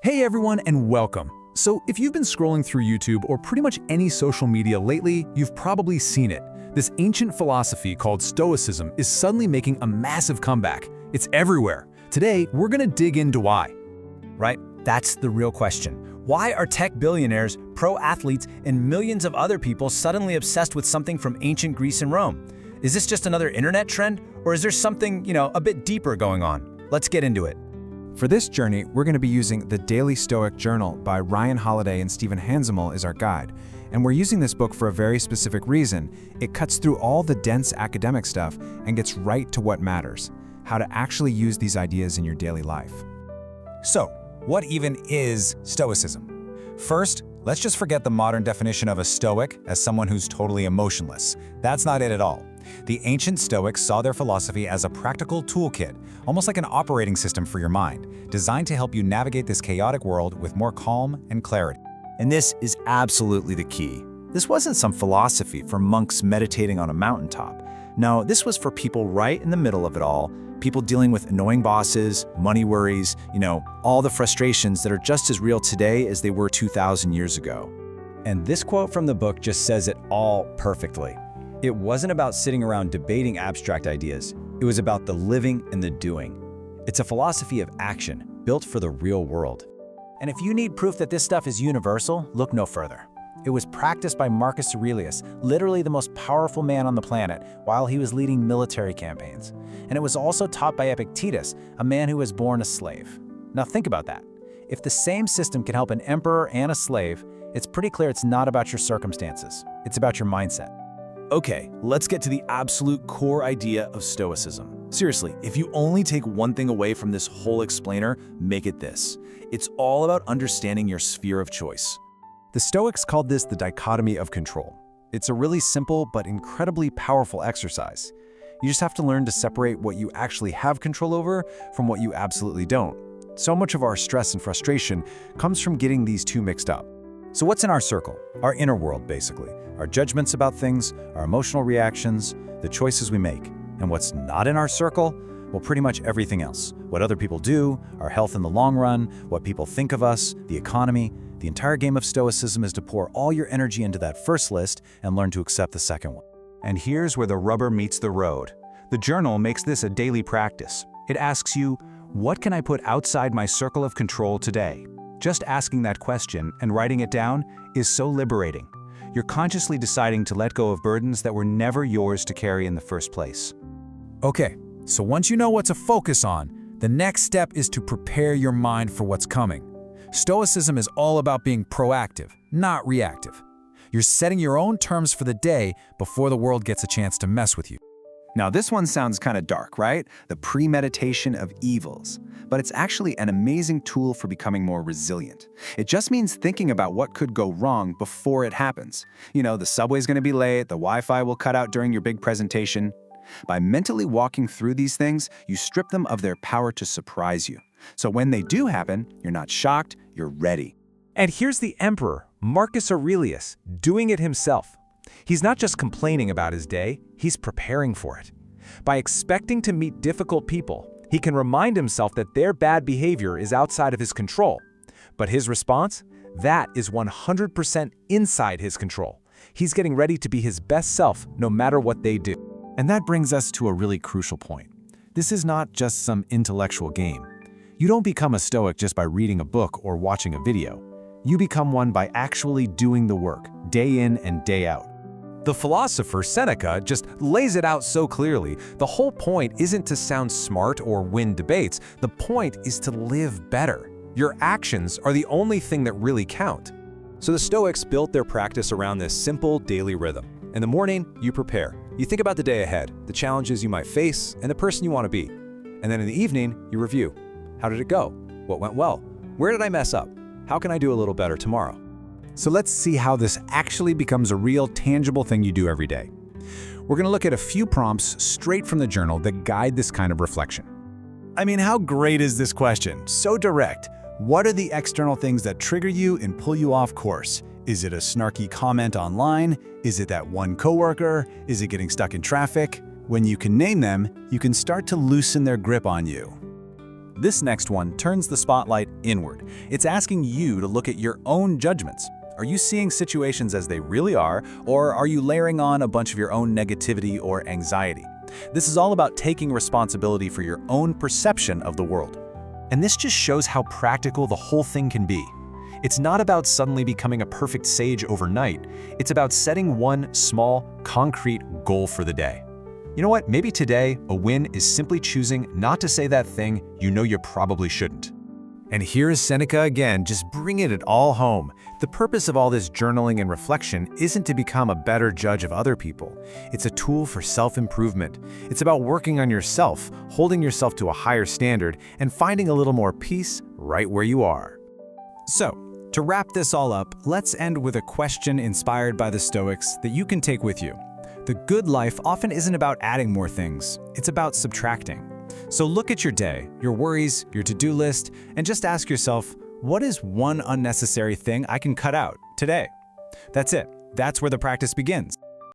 Hey everyone, and welcome. So if you've been scrolling through YouTube or pretty much any social media lately, you've probably seen it. This ancient philosophy called Stoicism is suddenly making a massive comeback. It's everywhere. Today, we're gonna dig into why. Right? That's the real question. Why are tech billionaires, pro athletes, and millions of other people suddenly obsessed with something from ancient Greece and Rome? Is this just another internet trend, or is there something, a bit deeper going on? Let's get into it. For this journey, we're going to be using the Daily Stoic Journal by Ryan Holiday and Stephen Hanselman as our guide. And we're using this book for a very specific reason. It cuts through all the dense academic stuff and gets right to what matters, how to actually use these ideas in your daily life. So, what even is Stoicism? First, let's just forget the modern definition of a Stoic as someone who's totally emotionless. That's not it at all. The ancient Stoics saw their philosophy as a practical toolkit, almost like an operating system for your mind, designed to help you navigate this chaotic world with more calm and clarity. And this is absolutely the key. This wasn't some philosophy for monks meditating on a mountaintop. No, this was for people right in the middle of it all, people dealing with annoying bosses, money worries, all the frustrations that are just as real today as they were 2,000 years ago. And this quote from the book just says it all perfectly. It wasn't about sitting around debating abstract ideas. It was about the living and the doing. It's a philosophy of action, built for the real world. And if you need proof that this stuff is universal, look no further. It was practiced by Marcus Aurelius, literally the most powerful man on the planet, while he was leading military campaigns. And it was also taught by Epictetus, a man who was born a slave. Now think about that. If the same system can help an emperor and a slave, it's pretty clear it's not about your circumstances. It's about your mindset. Okay, let's get to the absolute core idea of Stoicism. Seriously, if you only take one thing away from this whole explainer, make it this. It's all about understanding your sphere of choice. The Stoics called this the Dichotomy of Control. It's a really simple but incredibly powerful exercise. You just have to learn to separate what you actually have control over from what you absolutely don't. So much of our stress and frustration comes from getting these two mixed up. So what's in our circle? Our inner world, basically. Our judgments about things, our emotional reactions, the choices we make. And what's not in our circle? Well, pretty much everything else. What other people do, our health in the long run, what people think of us, the economy. The entire game of Stoicism is to pour all your energy into that first list and learn to accept the second one. And here's where the rubber meets the road. The journal makes this a daily practice. It asks you, what can I put outside my circle of control today? Just asking that question and writing it down is so liberating. You're consciously deciding to let go of burdens that were never yours to carry in the first place. Okay, so once you know what to focus on, the next step is to prepare your mind for what's coming. Stoicism is all about being proactive, not reactive. You're setting your own terms for the day before the world gets a chance to mess with you. Now this one sounds kind of dark, right? The premeditation of evils. But it's actually an amazing tool for becoming more resilient. It just means thinking about what could go wrong before it happens. The subway's gonna be late, the Wi-Fi will cut out during your big presentation. By mentally walking through these things, you strip them of their power to surprise you. So when they do happen, you're not shocked, you're ready. And here's the emperor, Marcus Aurelius, doing it himself. He's not just complaining about his day, he's preparing for it. By expecting to meet difficult people, he can remind himself that their bad behavior is outside of his control. But his response? That is 100% inside his control. He's getting ready to be his best self no matter what they do. And that brings us to a really crucial point. This is not just some intellectual game. You don't become a Stoic just by reading a book or watching a video. You become one by actually doing the work, day in and day out. The philosopher Seneca just lays it out so clearly. The whole point isn't to sound smart or win debates. The point is to live better. Your actions are the only thing that really count. So the Stoics built their practice around this simple daily rhythm. In the morning, you prepare. You think about the day ahead, the challenges you might face, and the person you want to be. And then in the evening, you review. How did it go? What went well? Where did I mess up? How can I do a little better tomorrow? So let's see how this actually becomes a real, tangible thing you do every day. We're going to look at a few prompts straight from the journal that guide this kind of reflection. I mean, how great is this question? So direct. What are the external things that trigger you and pull you off course? Is it a snarky comment online? Is it that one coworker? Is it getting stuck in traffic? When you can name them, you can start to loosen their grip on you. This next one turns the spotlight inward. It's asking you to look at your own judgments. Are you seeing situations as they really are, or are you layering on a bunch of your own negativity or anxiety? This is all about taking responsibility for your own perception of the world. And this just shows how practical the whole thing can be. It's not about suddenly becoming a perfect sage overnight. It's about setting one small, concrete goal for the day. You know what? Maybe today, a win is simply choosing not to say that thing you know you probably shouldn't. And here's Seneca again, just bringing it all home. The purpose of all this journaling and reflection isn't to become a better judge of other people. It's a tool for self-improvement. It's about working on yourself, holding yourself to a higher standard, and finding a little more peace right where you are. So, to wrap this all up, let's end with a question inspired by the Stoics that you can take with you. The good life often isn't about adding more things, it's about subtracting. So look at your day, your worries, your to-do list, and just ask yourself, what is one unnecessary thing I can cut out today? That's it. That's where the practice begins.